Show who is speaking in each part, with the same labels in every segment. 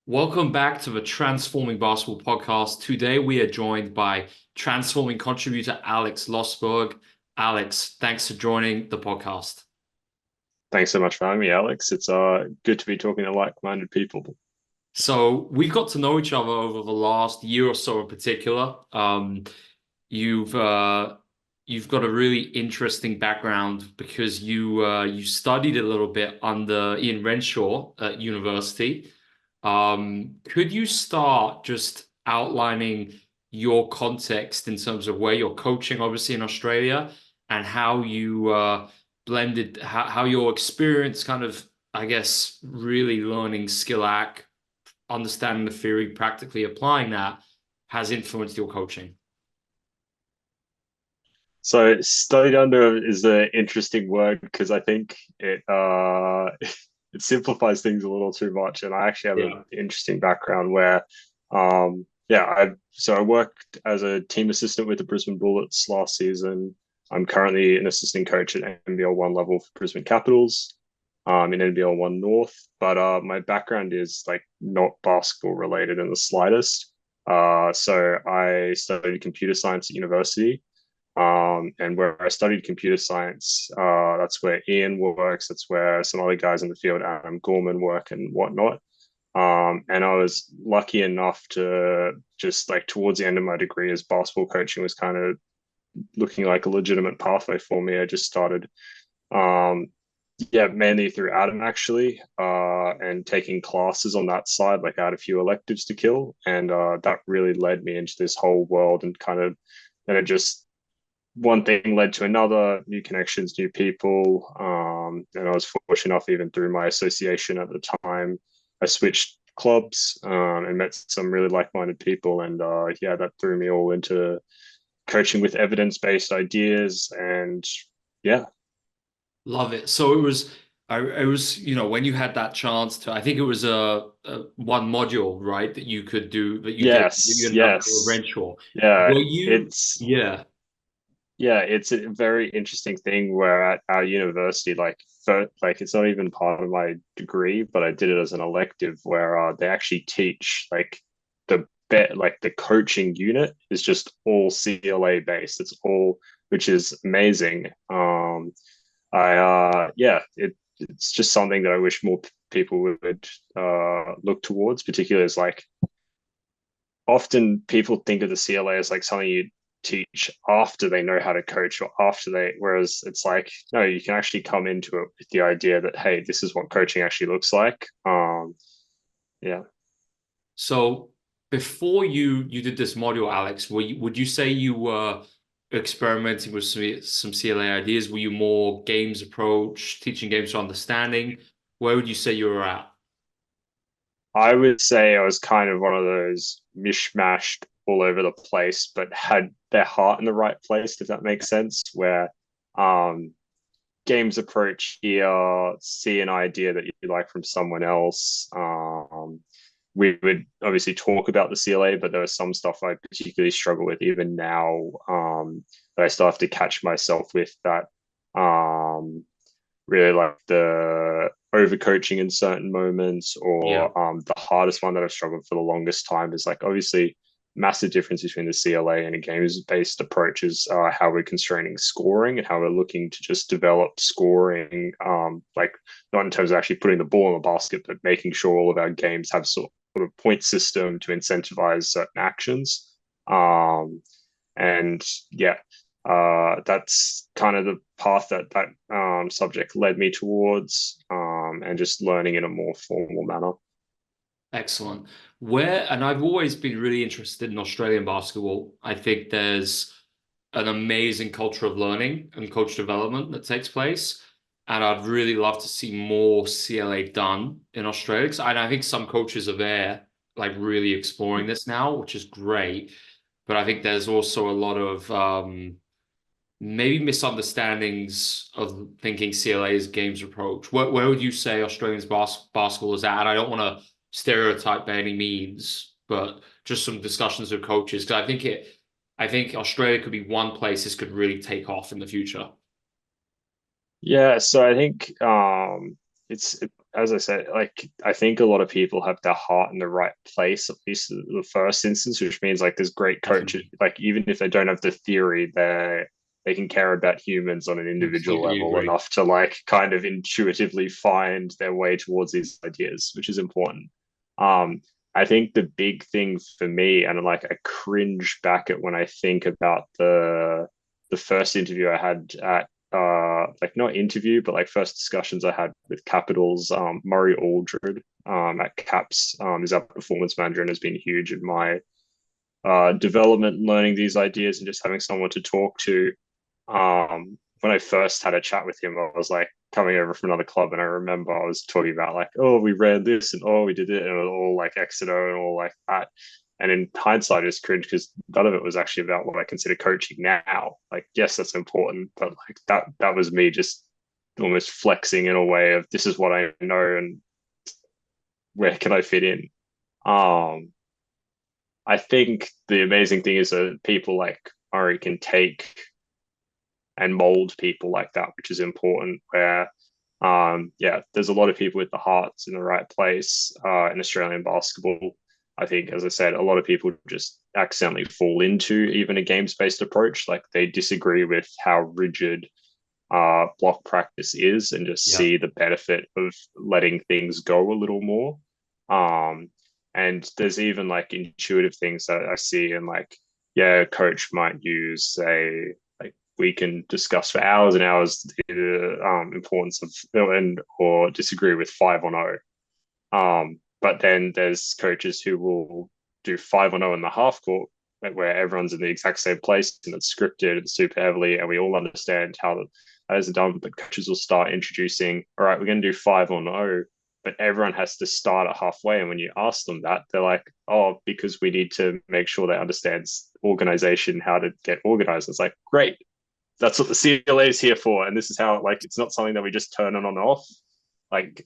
Speaker 1: Welcome back to the Transforming Basketball podcast. Today we are joined by transforming contributor Alex Lossberg. Alex, thanks for joining the podcast.
Speaker 2: Thanks so much for having me, Alex. It's good to be talking to like-minded people.
Speaker 1: So we got to know each other over the last year or so in particular. You've uh, you've got a really interesting background because you studied a little bit under Ian Renshaw at university. Could you start just outlining your context in terms of where you're coaching, obviously in Australia, and how you blended, how your experience kind of, I guess, really learning skill act, understanding the theory, practically applying that has influenced your coaching?
Speaker 2: So, studied under is an interesting word because I think it simplifies things a little too much. And I actually have an
Speaker 1: Yeah.
Speaker 2: interesting background where, I worked as a team assistant with the Brisbane Bullets last season. I'm currently an assistant coach at NBL one level for Brisbane Capitals, in NBL one North. But my background is like not basketball related in the slightest. So I studied computer science at university. And where I studied computer science, that's where Ian works. That's where some other guys in the field, Adam Gorman, work and whatnot. And I was lucky enough to just like towards the end of my degree, as basketball coaching was kind of looking like a legitimate pathway for me. I just started, um, mainly through Adam actually, and taking classes on that side. Like I had a few electives to kill, and that really led me into this whole world and kind of, and it just one thing led to another, new connections, new people. And I was fortunate enough, even through my association at the time, I switched clubs and met some really like-minded people. And that threw me all into coaching with evidence-based ideas. And yeah,
Speaker 1: Love it. So it was, when you had that chance to, I think it was a one module, right, that you could do, that you did, that you
Speaker 2: yes,
Speaker 1: ended up with
Speaker 2: yes,
Speaker 1: Renshaw.
Speaker 2: yeah,
Speaker 1: Were you,
Speaker 2: it's
Speaker 1: yeah,
Speaker 2: yeah, it's a very interesting thing where at our university, like it's not even part of my degree, but I did it as an elective where they actually teach like the coaching unit is just all CLA based. It's all, which is amazing. I yeah, it's just something that I wish more people would look towards, particularly as like often people think of the CLA as like something you teach after they know how to coach or after they, whereas it's like, no, you can actually come into it with the idea that, hey, this is what coaching actually looks like. Yeah.
Speaker 1: so before you did this module, Alex, would you say you were experimenting with some CLA ideas? Were you more games approach, teaching games for understanding? Where would you say you were at?
Speaker 2: I would say I was kind of one of those mishmashed all over the place, but had their heart in the right place, if that makes sense, where um, games approach here, see an idea that you like from someone else. We would obviously talk about the CLA, but there was some stuff I particularly struggle with even now, that I still have to catch myself with that. Really like the overcoaching in certain moments,
Speaker 1: Yeah.
Speaker 2: or the hardest one that I've struggled for the longest time is like obviously massive difference between the CLA and a games based approach is how we're constraining scoring and how we're looking to just develop scoring, like not in terms of actually putting the ball in the basket, but making sure all of our games have sort of point system to incentivize certain actions. Um, and yeah, that's kind of the path that subject led me towards, and just learning in a more formal manner.
Speaker 1: Excellent. And I've always been really interested in Australian basketball. I think there's an amazing culture of learning and coach development that takes place. And I'd really love to see more CLA done in Australia. And I think some coaches are there, like really exploring this now, which is great. But I think there's also a lot of maybe misunderstandings of thinking CLA is games approach. Where would you say Australians basketball is at? And I don't want to stereotype by any means, but just some discussions with coaches because I think Australia could be one place this could really take off in the future.
Speaker 2: Yeah, so I think it's as I said, like I think a lot of people have their heart in the right place, at least the first instance, which means like there's great coaches.
Speaker 1: Definitely.
Speaker 2: Like even if they don't have the theory, they can care about humans on an individual
Speaker 1: Completely
Speaker 2: level
Speaker 1: agree.
Speaker 2: enough to like kind of intuitively find their way towards these ideas, which is important. Um, I think the big thing for me, and like I cringe back at when I think about the first interview I had at like not interview, but like first discussions I had with Capitals. Murray Aldred at Caps is our performance manager and has been huge in my development, learning these ideas, and just having someone to talk to. When I first had a chat with him, I was like coming over from another club, and I remember I was talking about like, oh, we ran this, and oh, we did it, and it was all like X and O and all like that. And in hindsight, it's cringe because none of it was actually about what I consider coaching now. Like, yes, that's important, but like that was me just almost flexing in a way of this is what I know and where can I fit in. Um, I think the amazing thing is that people like Murray can take and mold people like that, which is important. Where, yeah, there's a lot of people with the hearts in the right place in Australian basketball. I think, as I said, a lot of people just accidentally fall into even a games based approach. Like they disagree with how rigid block practice is and just
Speaker 1: Yeah.
Speaker 2: see the benefit of letting things go a little more. Um, and there's even like intuitive things that I see, and like, yeah, a coach might use a like we can discuss for hours and hours the importance of and or disagree with 5-on-0. But then there's coaches who will do 5-on-0 in the half court where everyone's in the exact same place and it's scripted and super heavily, and we all understand how that is done. But coaches will start introducing, all right, we're going to do 5-on-0, but everyone has to start at halfway. And when you ask them that, they're like, oh, because we need to make sure they understand organization, how to get organized. It's like, great, that's what the CLA is here for, and this is how like it's not something that we just turn on and off like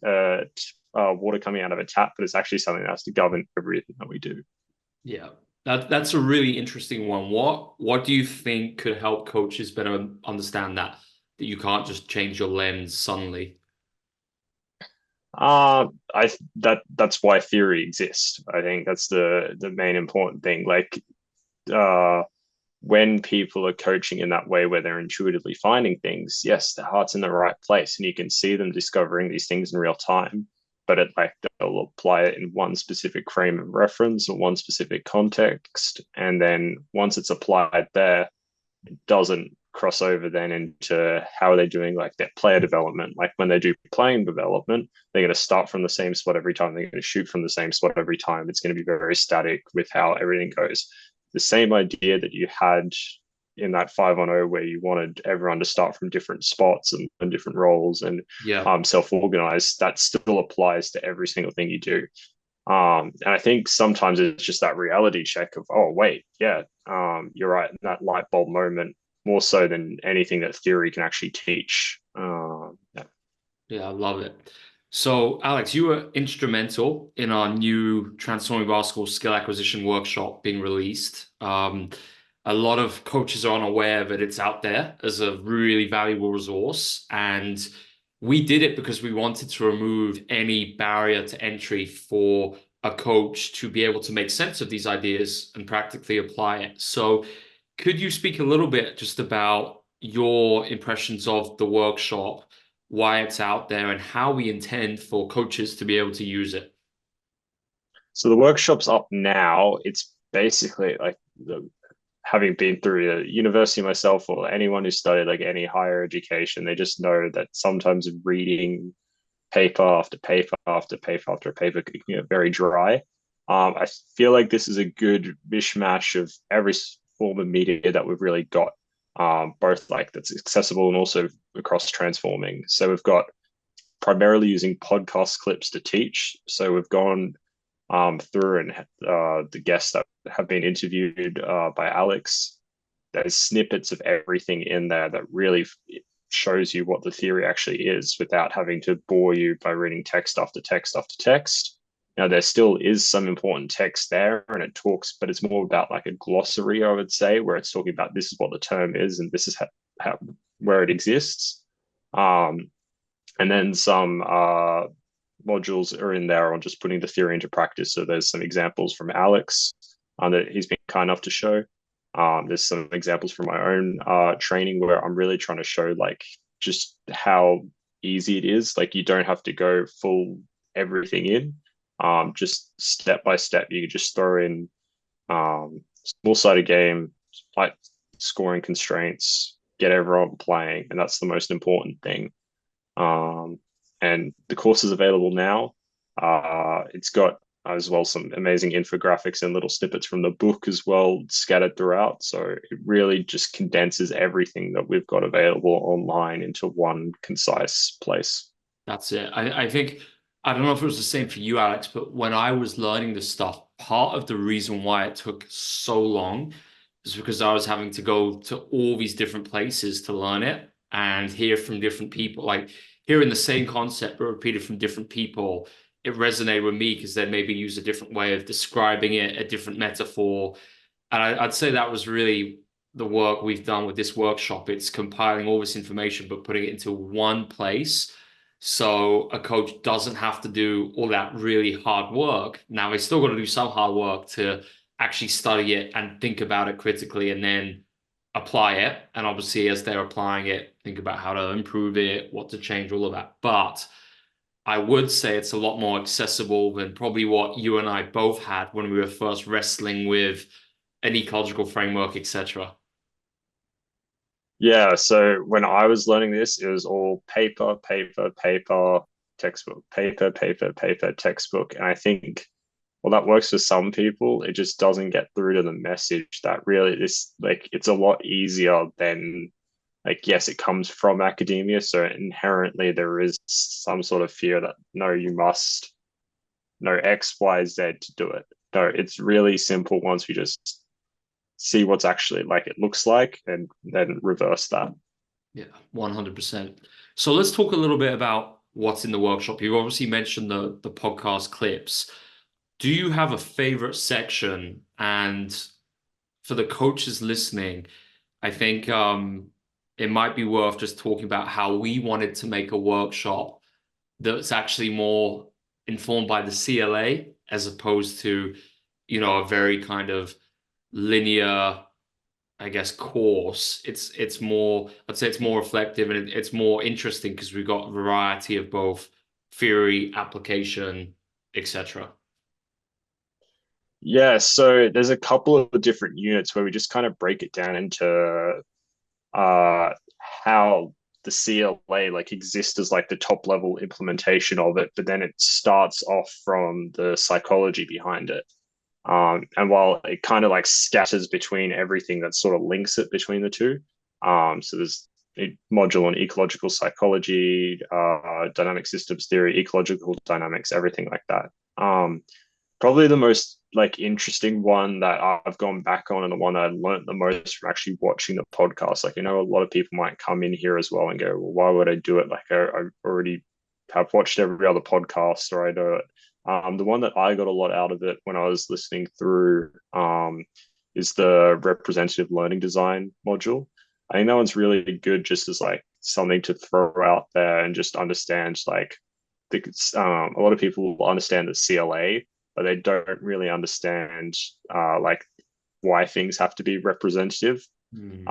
Speaker 2: water coming out of a tap, but it's actually something that has to govern everything that we do.
Speaker 1: Yeah. That's a really interesting one. What do you think could help coaches better understand that you can't just change your lens suddenly?
Speaker 2: I that's why theory exists. I think that's the main important thing. Like uh when people are coaching in that way where they're intuitively finding things, yes, their heart's in the right place and you can see them discovering these things in real time. But it like they'll apply it in one specific frame of reference or one specific context. And then once it's applied there, it doesn't cross over then into how are they doing like their player development. Like when they do playing development, they're going to start from the same spot every time. They're going to shoot from the same spot every time. It's going to be very static with how everything goes. The same idea that you had in that 5-on-0 where you wanted everyone to start from different spots and different roles and
Speaker 1: Yeah.
Speaker 2: self-organize, that still applies to every single thing you do. And I think sometimes it's just that reality check of, oh, wait, yeah, you're right. That light bulb moment, more so than anything that theory can actually teach. Yeah.
Speaker 1: Yeah, I love it. So, Alex, you were instrumental in our new Transforming Basketball Skill Acquisition Workshop being released. A lot of coaches are unaware that it's out there as a really valuable resource. And we did it because we wanted to remove any barrier to entry for a coach to be able to make sense of these ideas and practically apply it. So, could you speak a little bit just about your impressions of the workshop, why it's out there, and how we intend for coaches to be able to use it?
Speaker 2: So the workshop's up now. It's basically like having been through a university myself or anyone who studied like any higher education, they just know that sometimes reading paper after paper after paper after paper can get very dry. I feel like this is a good mishmash of every form of media that we've really got, both like that's accessible and also across transforming. So we've got primarily using podcast clips to teach. So we've gone through and the guests that have been interviewed by Alex. There's snippets of everything in there that really shows you what the theory actually is without having to bore you by reading text after text after text. Now, there still is some important text there and it talks, but it's more about like a glossary, I would say, where it's talking about this is what the term is and this is where it exists. And then some modules are in there on just putting the theory into practice. So there's some examples from Alex that he's been kind enough to show. There's some examples from my own training where I'm really trying to show like just how easy it is. Like you don't have to go full everything in. Just step by step, you can just throw in small sided game, like scoring constraints, get everyone playing, and that's the most important thing. And the course is available now. It's got as well some amazing infographics and little snippets from the book as well scattered throughout. So it really just condenses everything that we've got available online into one concise place.
Speaker 1: That's it. I think, I don't know if it was the same for you, Alex, but when I was learning this stuff, part of the reason why it took so long is because I was having to go to all these different places to learn it and hear from different people. Like hearing the same concept but repeated from different people, it resonated with me because they maybe use a different way of describing it, a different metaphor. And I'd say that was really the work we've done with this workshop. It's compiling all this information, but putting it into one place. So a coach doesn't have to do all that really hard work. Now they still got to do some hard work to actually study it and think about it critically and then apply it. And obviously, as they're applying it, think about how to improve it, what to change, all of that. But I would say it's a lot more accessible than probably what you and I both had when we were first wrestling with an ecological framework, etc.
Speaker 2: Yeah, so when I was learning this, it was all paper, paper, paper, textbook, paper, paper, paper, textbook. And I think, well, that works for some people. It just doesn't get through to the message that really this, like, it's a lot easier than, like, yes, it comes from academia. So inherently there is some sort of fear that, no, you must know X, Y, Z to do it. No, it's really simple once we just see what's actually like it looks like and then reverse that.
Speaker 1: Yeah, 100%. So let's talk a little bit about what's in the workshop. You obviously mentioned the podcast clips. Do you have a favorite section? And for the coaches listening, I think it might be worth just talking about how we wanted to make a workshop that's actually more informed by the CLA as opposed to, a very kind of linear, I guess, course. It's more, I'd say it's more reflective and it's more interesting because we've got a variety of both theory, application, etc.
Speaker 2: Yeah, so there's a couple of different units where we just kind of break it down into uh how the CLA like exists as like the top level implementation of it, but then it starts off from the psychology behind it. And while it kind of like scatters between everything that sort of links it between the two, so there's a module on ecological psychology, dynamic systems theory, ecological dynamics, everything like that. Probably the most like interesting one that I've gone back on and the one that I learned the most from actually watching the podcast. Like, a lot of people might come in here as well and go, well, why would I do it? Like, I already have watched every other podcast or I know it. The one that I got a lot out of it when I was listening through is the representative learning design module. I think that one's really good just as like something to throw out there and just understand like a lot of people will understand the CLA, but they don't really understand like why things have to be representative,
Speaker 1: Hmm.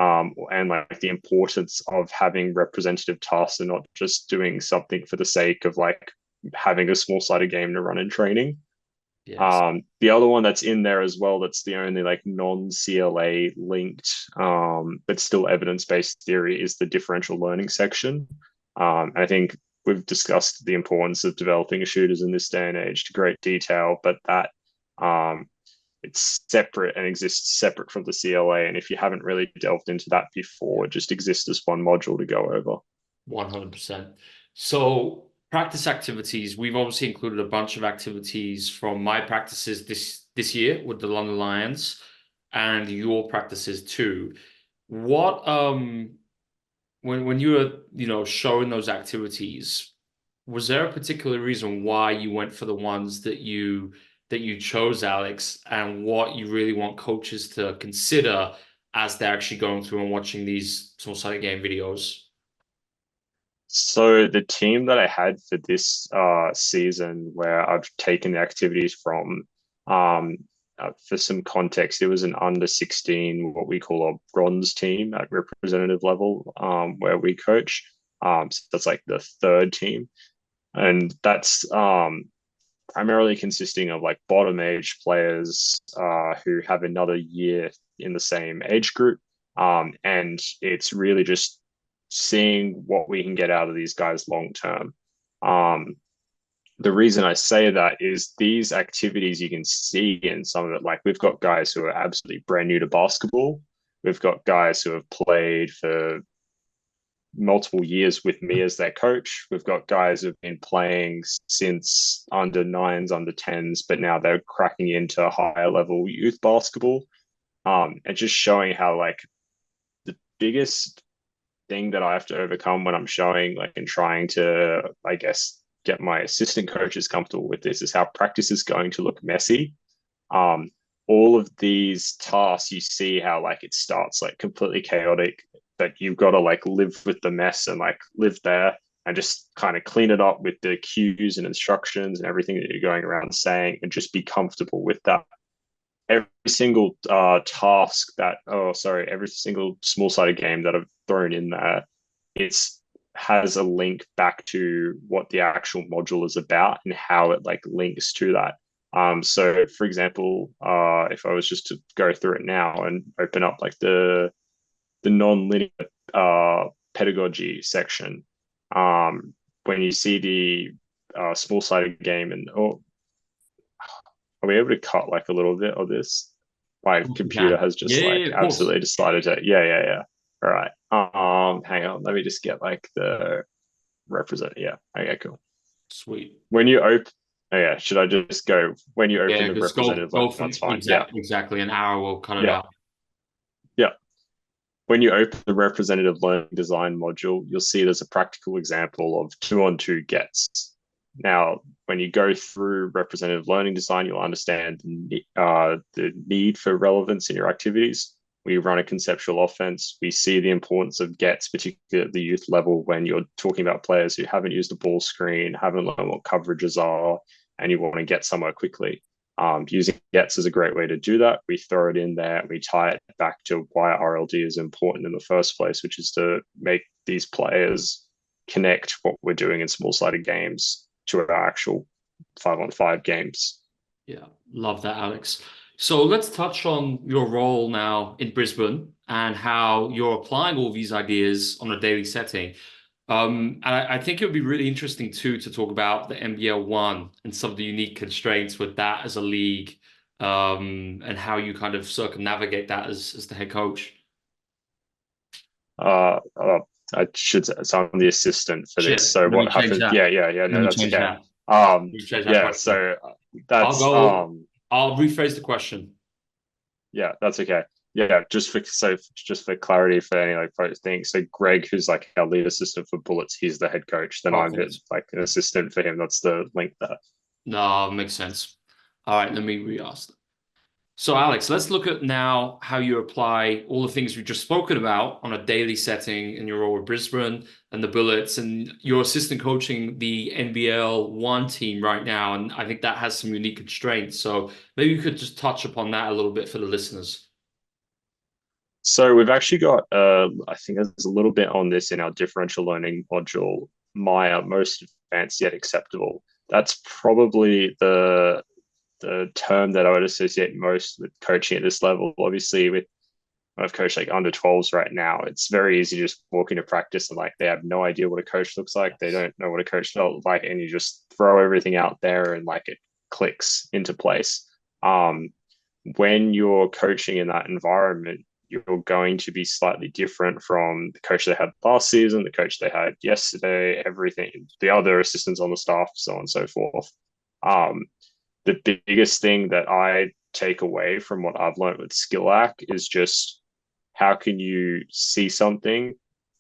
Speaker 2: and like the importance of having representative tasks and not just doing something for the sake of like having a small sided game to run in training.
Speaker 1: Yes.
Speaker 2: The other one that's in there as well, that's the only like non CLA linked, but still evidence based theory, is the differential learning section. I think we've discussed the importance of developing shooters in this day and age to great detail, but that um, it's separate and exists separate from the CLA. And if you haven't really delved into that before, it just exists as one module to go over.
Speaker 1: 100%. So practice activities, we've obviously included a bunch of activities from my practices this year with the London Lions and your practices too. What when you were, showing those activities, was there a particular reason why you went for the ones that you chose, Alex, and what you really want coaches to consider as they're actually going through and watching these small-sided game videos?
Speaker 2: So the team that I had for this season, where I've taken the activities from, um, for some context, it was an under 16, what we call a bronze team at representative level, where we coach. So that's like the third team, and that's primarily consisting of like bottom age players who have another year in the same age group. And it's really just seeing what we can get out of these guys long term. Um, the reason I say that is these activities you can see in some of it. Like we've got guys who are absolutely brand new to basketball. We've got guys who have played for multiple years with me as their coach. We've got guys who've been playing since under nines, under tens, but now they're cracking into higher level youth basketball. And just showing how like the biggest thing that I have to overcome when I'm showing like and trying to, I guess, get my assistant coaches comfortable with this is how practice is going to look messy. Um, all of these tasks, you see how like it starts like completely chaotic, but you've got to like live with the mess and like live there and just kind of clean it up with the cues and instructions and everything that you're going around saying and just be comfortable with that. Every single task that, oh, sorry, every single small sided game that I've thrown in there, it's has a link back to what the actual module is about and how it like links to that. So for example, if I was just to go through it now and open up like the non-linear pedagogy section, when you see the small-sided game and oh, are we able to cut like a little bit of this? My
Speaker 1: You
Speaker 2: computer
Speaker 1: can.
Speaker 2: has
Speaker 1: Yeah,
Speaker 2: just
Speaker 1: yeah,
Speaker 2: like
Speaker 1: yeah, of course.
Speaker 2: absolutely decided to, yeah. All right. Hang on. Let me just get like the represent. Yeah. Okay, cool.
Speaker 1: Sweet.
Speaker 2: When you open, oh yeah, should I just go when you open
Speaker 1: Yeah,
Speaker 2: the
Speaker 1: just go
Speaker 2: representative
Speaker 1: go
Speaker 2: learning?
Speaker 1: from
Speaker 2: That's fine. Yeah.
Speaker 1: exactly an hour will cut it
Speaker 2: Yeah.
Speaker 1: out.
Speaker 2: Yeah. When you open the representative learning design module, you'll see there's a practical example of 2-on-2 gets. Now, when you go through representative learning design, you'll understand the need for relevance in your activities. We run a conceptual offense. We see the importance of gets, particularly at the youth level, when you're talking about players who haven't used a ball screen, haven't learned what coverages are, and you want to get somewhere quickly. Using gets is a great way to do that. We throw it in there and we tie it back to why RLD is important in the first place, which is to make these players connect what we're doing in small sided games to our actual 5-on-5 games.
Speaker 1: Yeah, love that, Alex. So let's touch on your role now in Brisbane and how you're applying all these ideas on a daily setting. And I think it would be really interesting too to talk about the NBL one and some of the unique constraints with that as a league, and how you kind of circumnavigate that as the head coach.
Speaker 2: Uh, uh, I should say, so I'm the assistant for this.
Speaker 1: Shit,
Speaker 2: So
Speaker 1: let me
Speaker 2: what
Speaker 1: change
Speaker 2: happens?
Speaker 1: that.
Speaker 2: Yeah.
Speaker 1: Let
Speaker 2: No,
Speaker 1: me
Speaker 2: that's
Speaker 1: change
Speaker 2: okay.
Speaker 1: that. Let me change that
Speaker 2: Yeah.
Speaker 1: question.
Speaker 2: So
Speaker 1: I'll
Speaker 2: that's
Speaker 1: go. I'll rephrase the question.
Speaker 2: yeah, that's okay. Yeah, just for clarity for any like things. So Greg, who's like our lead assistant for Bullets, he's the head coach. Then I'm
Speaker 1: Perfect.
Speaker 2: like an assistant for him. That's the link there.
Speaker 1: No, makes sense. All right, let me re-ask. So, Alex, let's look at now how you apply all the things we've just spoken about on a daily setting in your role with Brisbane and the Bullets, and your assistant coaching the NBL one team right now. And I think that has some unique constraints. So maybe you could just touch upon that a little bit for the listeners.
Speaker 2: So we've actually got I think there's a little bit on this in our differential learning module, Maya, most advanced yet acceptable. That's probably the term that I would associate most with coaching at this level. Obviously, with I've coached like under 12s right now. It's very easy to just walk into practice and like they have no idea what a coach looks like. They don't know what a coach felt like, and you just throw everything out there and like it clicks into place. Um, when you're coaching in that environment, you're going to be slightly different from the coach they had last season, the coach they had yesterday, everything, the other assistants on the staff, so on and so forth. Um, the biggest thing that I take away from what I've learned with SkillAC is just how can you see something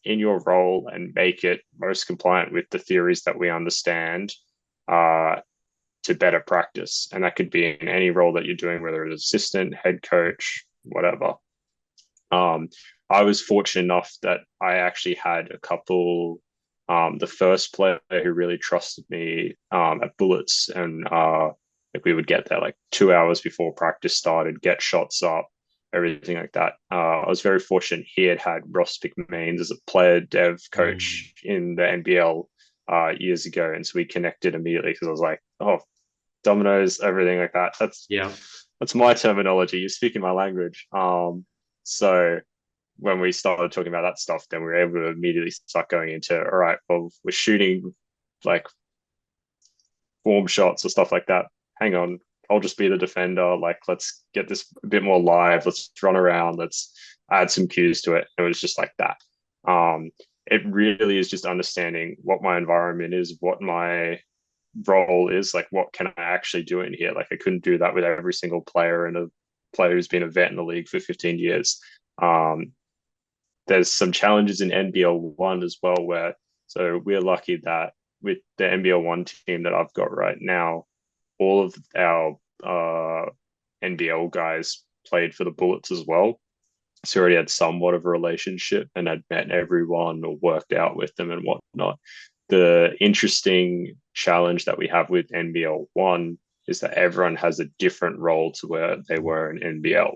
Speaker 2: in your role and make it most compliant with the theories that we understand uh, to better practice. And that could be in any role that you're doing, whether it's assistant, head coach, whatever. Um, I was fortunate enough that I actually had a couple. The first player who really trusted me at Bullets, and like we would get there like 2 hours before practice started, get shots up, everything like that. I was very fortunate. He had Ross McMains as a player dev coach in the NBL years ago, and so we connected immediately because I was like, oh, dominoes, everything like that.
Speaker 1: Yeah.
Speaker 2: That's my terminology. You're speaking my language. So when we started talking about that stuff, then we were able to immediately start going into, all right, well, we're shooting like form shots or stuff like that. Hang on, I'll just be the defender. Like, let's get this a bit more live. Let's run around. Let's add some cues to it. It was just like that. It really is just understanding what my environment is, what my role is, like what can I actually do in here. Like I couldn't do that with every single player and a player who's been a vet in the league for 15 years. There's some challenges in NBL 1 as well, where so we're lucky that with the NBL 1 team that I've got right now, all of our NBL guys played for the Bullets as well. So already had somewhat of a relationship and had met everyone or worked out with them and whatnot. The interesting challenge that we have with NBL 1 is that everyone has a different role to where they were in NBL.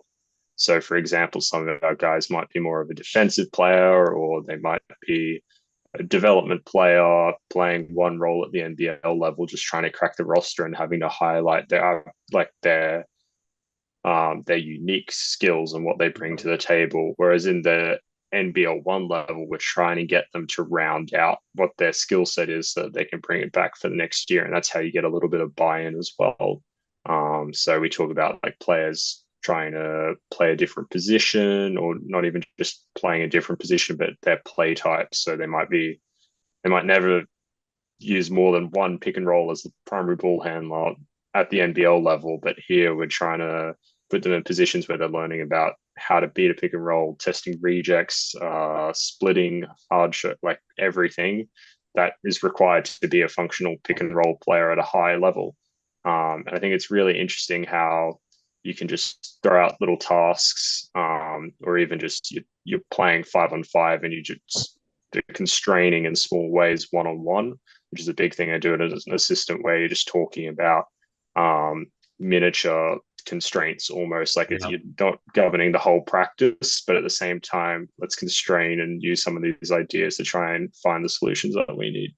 Speaker 2: So, for example, some of our guys might be more of a defensive player, or they might be a development player playing one role at the NBL level, just trying to crack the roster and having to highlight their unique skills and what they bring to the table. Whereas in the NBL 1 level, we're trying to get them to round out what their skill set is so that they can bring it back for the next year. And that's how you get a little bit of buy-in as well. So we talk about like players trying to play a different position, or not even just playing a different position, but their play type. So they might never use more than one pick and roll as the primary ball handler at the NBL level, but here we're trying to put them in positions where they're learning about how to beat a pick and roll, testing rejects, splitting, hard shot, like everything that is required to be a functional pick and roll player at a high level. And I think it's really interesting how you can just throw out little tasks, or even just you're playing 5-on-5 and you just constraining in small ways 1-on-1, which is a big thing I do it as an assistant, where you're just talking about miniature constraints, almost like if you're not governing the whole practice, but at the same time, let's constrain and use some of these ideas to try and find the solutions that we need.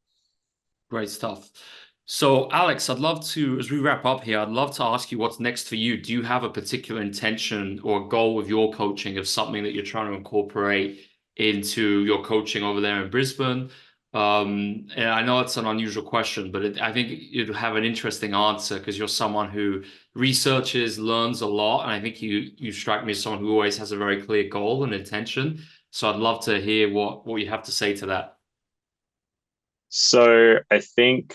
Speaker 1: Great stuff. So, Alex, I'd love to, as we wrap up here, I'd love to ask you what's next for you. Do you have a particular intention or goal with your coaching of something that you're trying to incorporate into your coaching over there in Brisbane? And I know it's an unusual question, but I think you'd have an interesting answer because you're someone who researches, learns a lot, and I think you strike me as someone who always has a very clear goal and intention. So I'd love to hear what you have to say to that.
Speaker 2: So I think,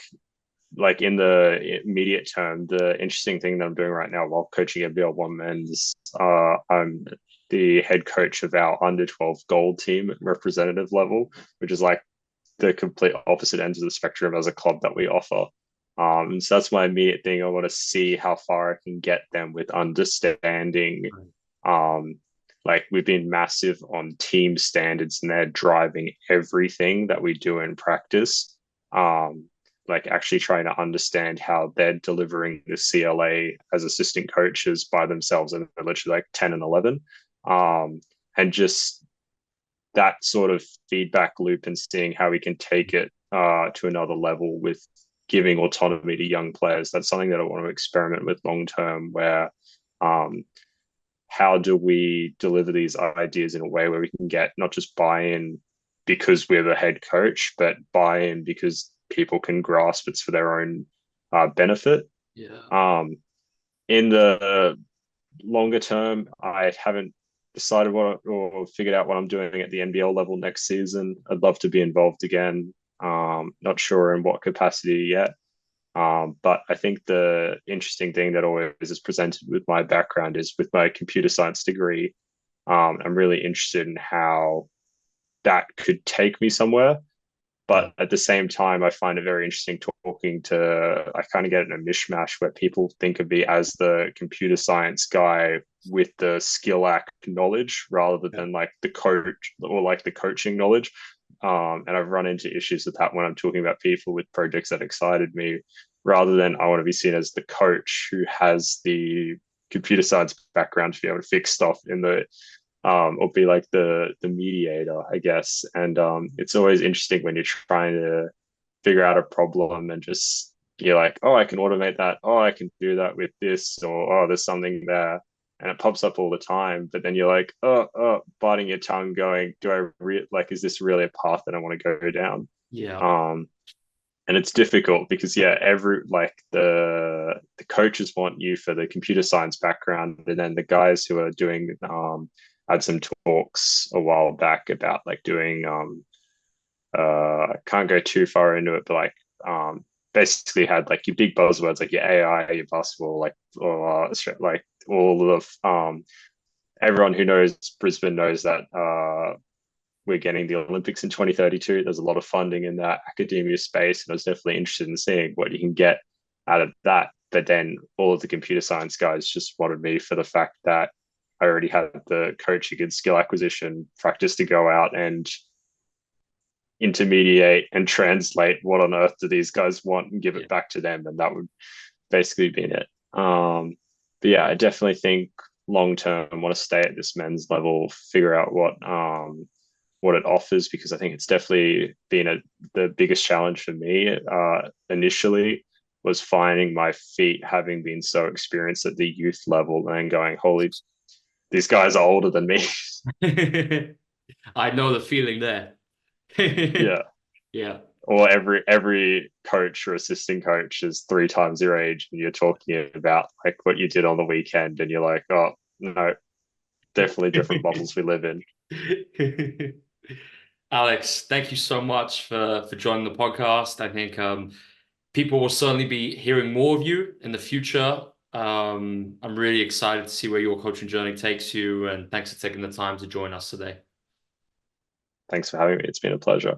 Speaker 2: like in the immediate term, the interesting thing that I'm doing right now while coaching NBL 1 men's, I'm the head coach of our under 12 gold team at representative level, which is like the complete opposite ends of the spectrum as a club that we offer. So that's my immediate thing. I want to see how far I can get them with understanding. Like we've been massive on team standards, and they're driving everything that we do in practice. Like actually trying to understand how they're delivering the CLA as assistant coaches by themselves, and they're literally like 10 and 11. And just that sort of feedback loop and seeing how we can take it to another level with giving autonomy to young players. That's something that I want to experiment with long term, where how do we deliver these ideas in a way where we can get not just buy-in because we're the head coach, but buy-in because people can grasp it's for their own benefit. In the longer term, I haven't decided what or figured out what I'm doing at the NBL level next season. I'd love to be involved again. Not sure in what capacity yet. But I think the interesting thing that always is presented with my background is with my computer science degree. I'm really interested in how that could take me somewhere. But at the same time, I find it very interesting talking to, I kind of get in a mishmash where people think of me as the computer science guy with the skill act knowledge rather than like the coach or like the coaching knowledge. And I've run into issues with that when I'm talking about people with projects that excited me, rather than I want to be seen as the coach who has the computer science background to be able to fix stuff in the or be like the mediator, I guess. And it's always interesting when you're trying to figure out a problem and just you're like, oh, I can automate that. Oh, I can do that with this, or oh, there's something there, and it pops up all the time. But then you're like, biting your tongue, going, do like, is this really a path that I want to go down?
Speaker 1: Yeah.
Speaker 2: Um, and it's difficult because yeah, every like the coaches want you for the computer science background, and then the guys who are doing I had some talks a while back about like doing I can't go too far into it, but like basically had like your big buzzwords like your AI, your basketball, like all of everyone who knows Brisbane knows that we're getting the Olympics in 2032. There's a lot of funding in that academia space, and I was definitely interested in seeing what you can get out of that. But then all of the computer science guys just wanted me for the fact that I already had the coaching and skill acquisition practice to go out and intermediate and translate what on earth do these guys want and give it back to them, and that would basically be it. But yeah, I definitely think long term I want to stay at this men's level, figure out what it offers, because I think it's definitely been the biggest challenge for me initially was finding my feet, having been so experienced at the youth level and going, holy, these guys are older than me.
Speaker 1: I know the feeling there.
Speaker 2: Yeah.
Speaker 1: Yeah.
Speaker 2: Or every coach or assistant coach is 3 times your age, and you're talking about like what you did on the weekend, and you're like, oh no, definitely different models we live in.
Speaker 1: Alex, thank you so much for joining the podcast. I think people will certainly be hearing more of you in the future. I'm really excited to see where your coaching journey takes you, and thanks for taking the time to join us today.
Speaker 2: Thanks for having me. It's been a pleasure.